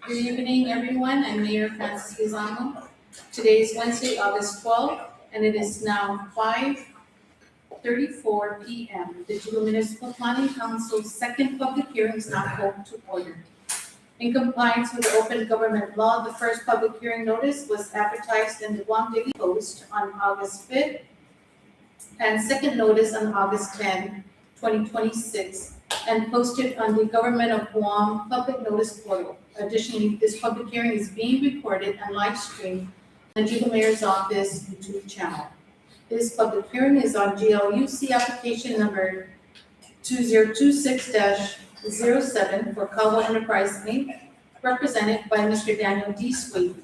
Good evening, everyone. I'm Mayor Francis Lozano. Today is Wednesday, August 12th, and it is now 5:34 p.m. The Yigo Municipal Planning Council's second public hearing is now called to order. In compliance with the open government law, the first public hearing notice was advertised in the Guam Daily Post on August 5th, and second notice on August 10, 2026, and posted on the Government of Guam Public Notice Portal. Additionally, this public hearing is being recorded and live streamed on the Yigo Mayor's Office YouTube channel. This public hearing is on GLUC application number 2026-07 for Calvo Enterprise Inc., represented by Mr. Daniel D. Swayze.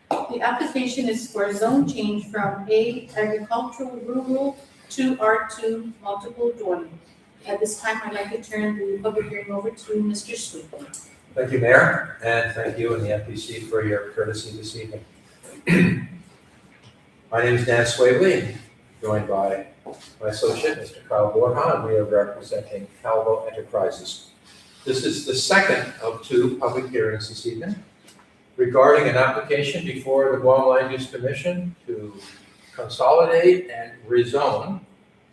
The application is for a zone change from A agricultural rural to R2 multiple dwelling. At this time, I'd like to turn the public hearing over to Mr. Swayze. Thank you, Mayor, and thank you and the FPC for your courtesy this evening. My name is Dan Swavely, joined by my associate, Mr. Kyle Borja, and we are representing Calvo Enterprises. This is the second of two public hearings this evening regarding an application before the Guam Land Use Commission to consolidate and rezone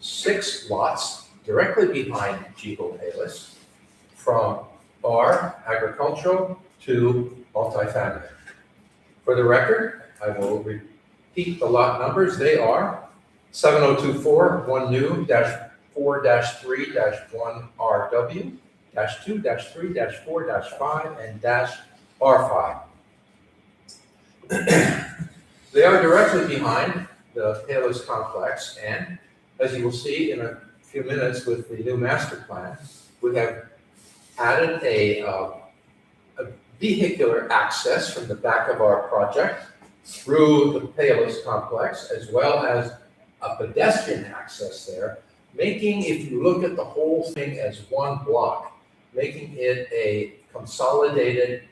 6 lots directly behind Yigo Palis from R agricultural to multifamily. For the record, I will repeat the lot numbers. They are 7024 1 new -4-3-1 RW -2-3-4-5 and -R5. They are directly behind the Palis complex, and as you will see in a few minutes with the new master plan, we have added a vehicular access from the back of our project through the Palis complex, as well as a pedestrian access there, making, if you look at the whole thing as one block, making it a consolidated,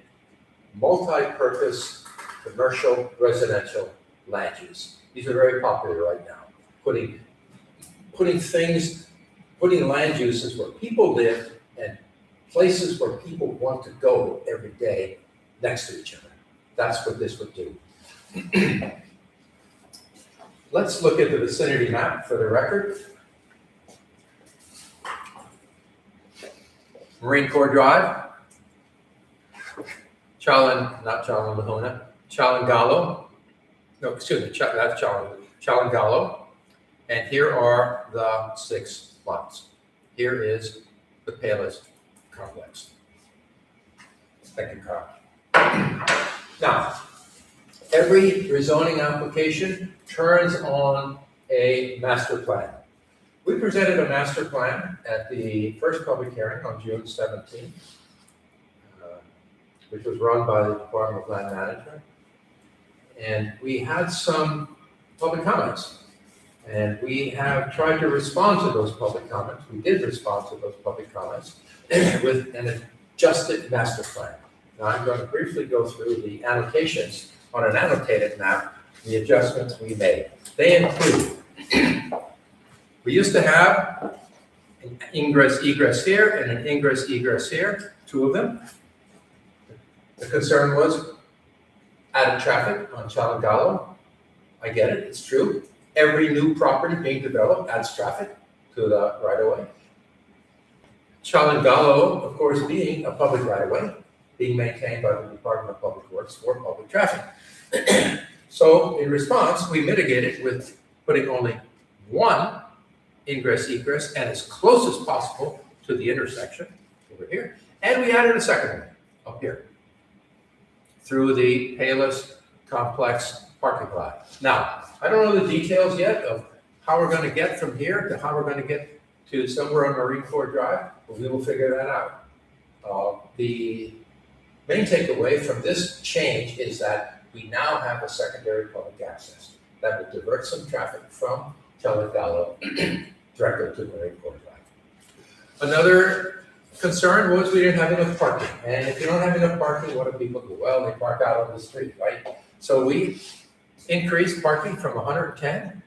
multi-purpose, commercial, residential land use. These are very popular right now, putting land uses where people live and places where people want to go every day next to each other. That's what this would do. Let's look at the vicinity map for the record. Marine Corps Drive, Chalangalo. No, excuse me, that's Chalangalo. And here are the 6 lots. Here is the Palis complex. Thank you, Carl. Now, every rezoning application turns on a master plan. We presented a master plan at the first public hearing on June 17th, which was run by the Department of Land Management. And we had some public comments. And we have tried to respond to those public comments. We did respond to those public comments with an adjusted master plan. Now I'm going to briefly go through the annotations on an annotated map, the adjustments we made. They include, we used to have an ingress-egress here and an ingress-egress here, 2 of them. The concern was added traffic on Chalangalo. I get it, it's true. Every new property being developed adds traffic to the right-of-way. Chalangalo, of course, being a public right-of-way, being maintained by the Department of Public Works for public traffic. So in response, we mitigated with putting only 1 ingress-egress and as close as possible to the intersection over here. And we added a second one up here through the Palis complex parking lot. Now, I don't know the details yet of how we're going to get from here to how we're going to get to somewhere on Marine Corps Drive, but we will figure that out. The main takeaway from this change is that we now have a secondary public access that will divert some traffic from Chalangalo directly to Marine Corps Drive. Another concern was we didn't have enough parking. And if you don't have enough parking, what do people do? Well, they park out on the street, right? So we increased parking from 110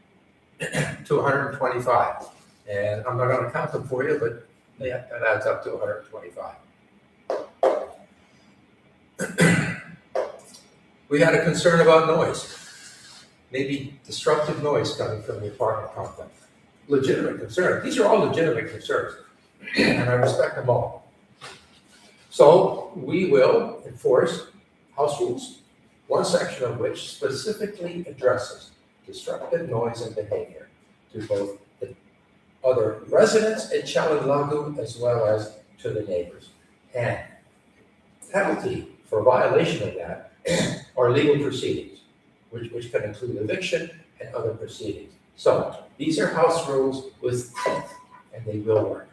to 125. And I'm not going to count them for you, but that adds up to 125. We had a concern about noise, maybe disruptive noise coming from the apartment complex. Legitimate concern. These are all legitimate concerns, and I respect them all. So we will enforce house rules, one section of which specifically addresses disruptive noise and behavior to both the other residents at Chalago as well as to the neighbors. And penalty for violation of that are legal proceedings, which can include eviction and other proceedings. So these are house rules with teeth, and they will work.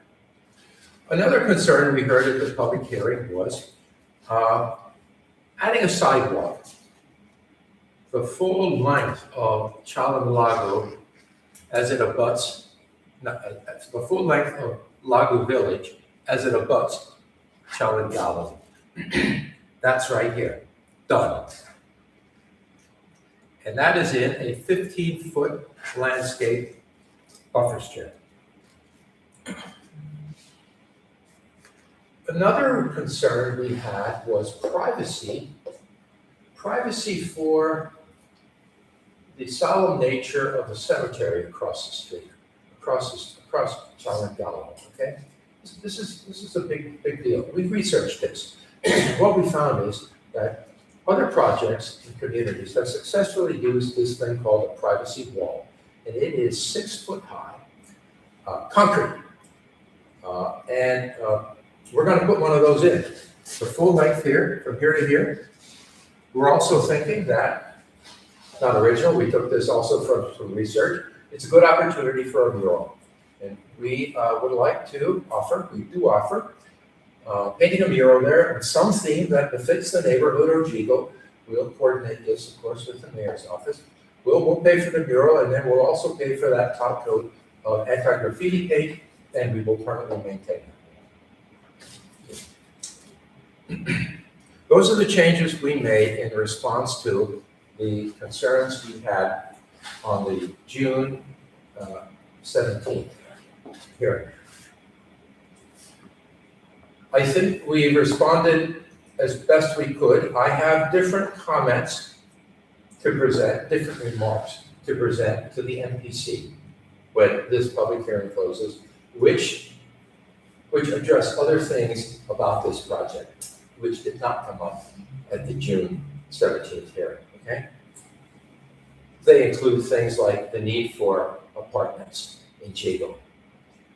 Another concern we heard at the public hearing was adding a sidewalk the full length of Chalago as it abuts, the full length of Lago Village as it abuts Chalago. That's right here, done. And that is in a 15-foot landscape buffer strip. Another concern we had was privacy. Privacy for the solemn nature of the cemetery across the street, across Chalago, okay? This is a big deal. We've researched this. What we found is that other projects and communities have successfully used this thing called a privacy wall. And it is 6 foot high, concrete. And we're gonna put one of those in. The full length here, from here to here. We're also thinking that, not original, we took this also from research, it's a good opportunity for a mural. And we would like to offer, we do offer, painting a mural there and some theme that befits the neighborhood or Yigo. We'll coordinate this, of course, with the mayor's office. We'll pay for the mural, and then we'll also pay for that top coat of anti-graffiti paint, and we will permanently maintain it. Those are the changes we made in response to the concerns we had on the June 17th hearing. I think we responded as best we could. I have different comments to present, different remarks to present to the MPC when this public hearing closes, which address other things about this project, which did not come up at the June 17th hearing, okay? They include things like the need for apartments in Yigo.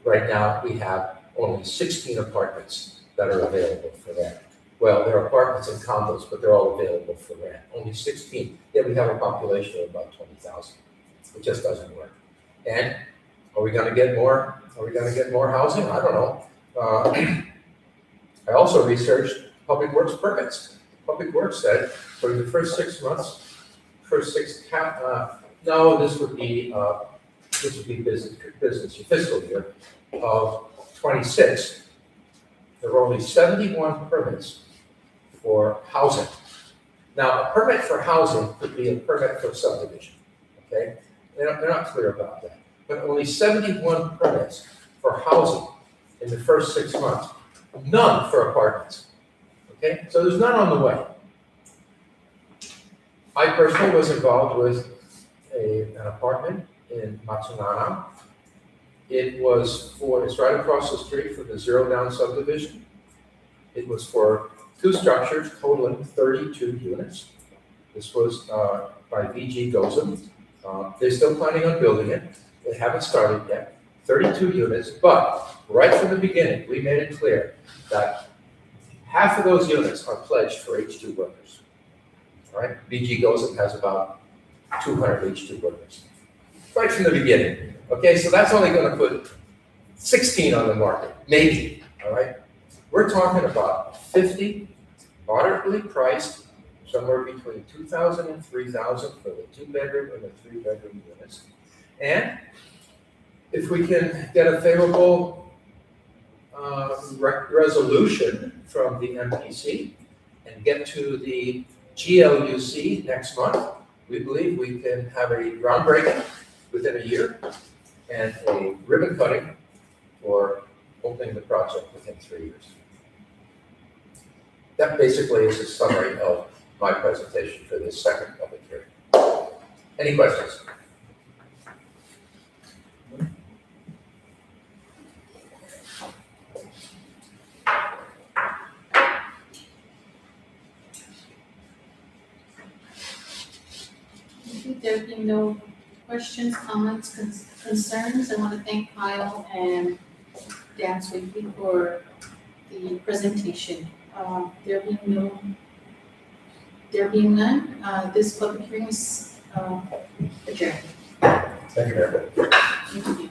Right now, we have only 16 apartments that are available for rent. Well, there are apartments and condos, but they're all available for rent. Only 16. Yet we have a population of about 20,000. It just doesn't work. And are we going to get more? Are we going to get more housing? I don't know. I also researched public works permits. Public works said for the first 6 months, no, this would be business fiscal year of 26. There were only 71 permits for housing. Now, a permit for housing could be a permit for subdivision, okay? They're not clear about that. But only 71 permits for housing in the first 6 months. None for apartments, okay? So there's none on the way. I personally was involved with an apartment in Matsunana. It's right across the street from the Zero Down subdivision. It was for 2 structures totaling 32 units. This was by VG Gozum. They're still planning on building it. They haven't started yet. 32 units, but right from the beginning, we made it clear that half of those units are pledged for H2 workers. All right, VG Gozum has about 200 H2 workers. Right from the beginning. Okay, so that's only going to put 16 on the market, maybe, all right? We're talking about 50 moderately priced, somewhere between 2,000 and 3,000 for the 2-bedroom and the 3-bedroom units. And if we can get a favorable resolution from the MPC and get to the GLUC next month, we believe we can have a groundbreaking within a year and a ribbon cutting for opening the project within 3 years. That basically is a summary of my presentation for this second public hearing. Any questions? There being no questions, comments, concerns, I want to thank Kyle and Dan Sweetie for the presentation. There being none, this public hearing is adjourned. Thank you, Mayor. Thank you.